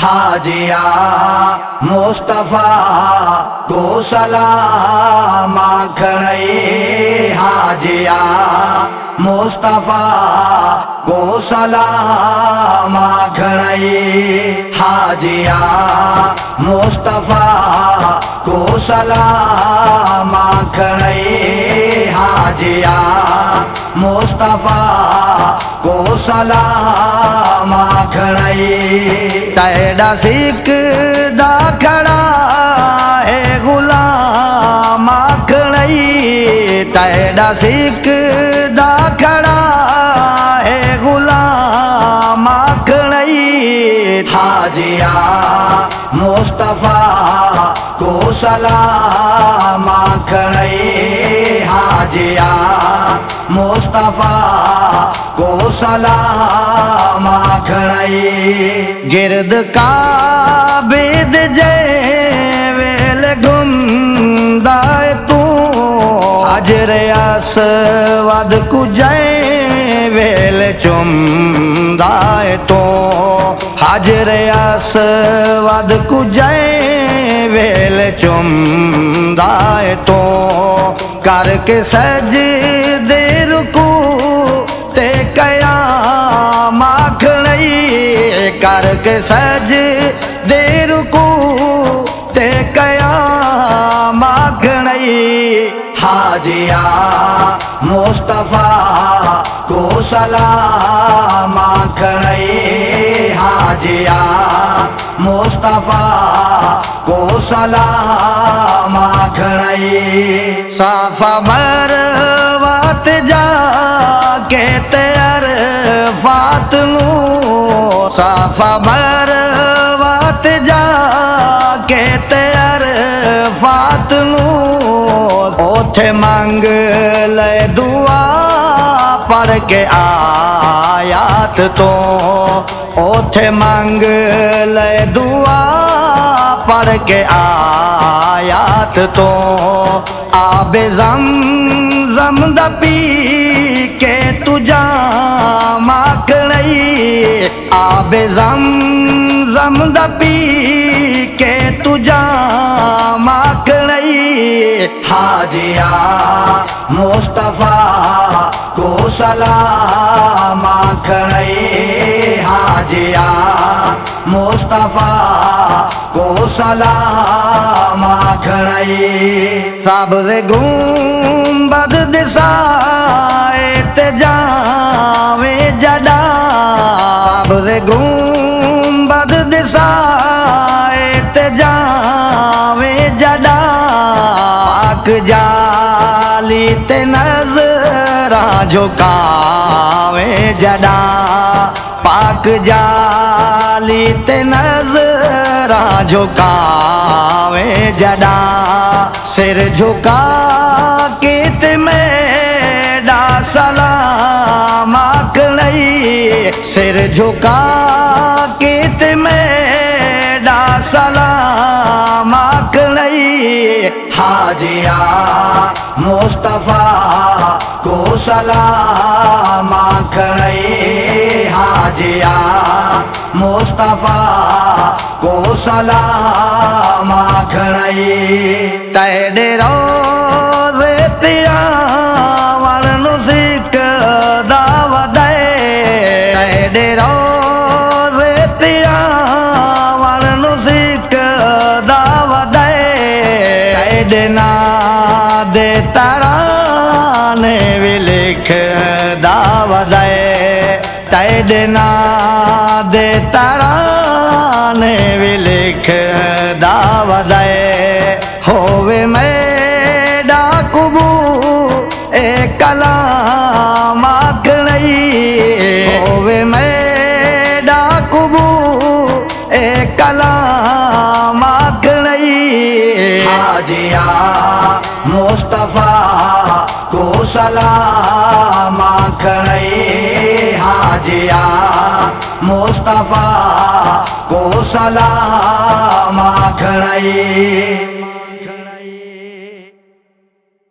हाजिया मुस्तफा को सलाम आखणई। हाजिया मुस्तफा को सलाम आखणई। हाजिया मुस्तफा को सलाम आखणई। हाजिया मुस्तफा को सलाम आखणई। तैड़ा सिकदा खड़ा है गुलाम आखणई। तैड़ा सिकदा खड़ा है गुलाम आखणई। हाजिया मुस्तफा को सलाम आखणई। हाजिया मुस्तफा को सलाम आखणई। गिरद काबिद जे वेल घुमदाए तू। हाजर अस्वद कुजै वेल चुमदाए तो। हाजर अस्वद कुजै वेल चुमदाए तो। करके सजदे रुकू ते कयाम आखणई। करके सजदे रुकू ते कयाम आखणई। हाजिया मुस्तफा को सलाम आखणई। हाजिया मुस्तफा को सलाम आखणई। साफा मरवत जाके तैयार फात नू। साफा मरवत जाके तैयार फात नू। ओथे मंग ले दुआ पढ़ के आयात तो। ओथे मंग ले दुआ पढ़ के आयात तो। आबे ज़मज़म दा पी के तुझा आखणई। आबे ज़मज़म दा पी के तुझा आखणई। हाजिया मुस्तफा को सलाम आखणई। हाजिया मुस्तफा को सलाम आखणई। सब्ज़ गुंबद दिसाए ते जावे जड़ा। सब्ज़ गुंबद दिसाए ते जावे जड़ा। पाक जाली ते नज़रा झुकावे जड़ा। पाक जाली ते नज़रा झुकावे जड़ा। सिर झुका के ते मेरा सलाम आखणई। सिर झुका के ते मेरा सलाम आखणई। हाजिया मुस्तफा को सलाम आखणई। हाजिया मुस्तफा को सलाम आखणई। तैड़े रोज़े तियावण नू सिकदा वधे। तैड़े रोज़े तियावण नू सिकदा वधे। तैड़े ना दे तराने भी लिखदा वधे। तैड़े ना दे तराने भी लिखदा वधे। होवे मेरा कुबू ए कलाम आखणई। होवे मेरा कुबू ए कलाम आखणई। हाजिया मुस्तफा को सलाम आखणई। हाजिया मुस्तफा को सलाम आखणई।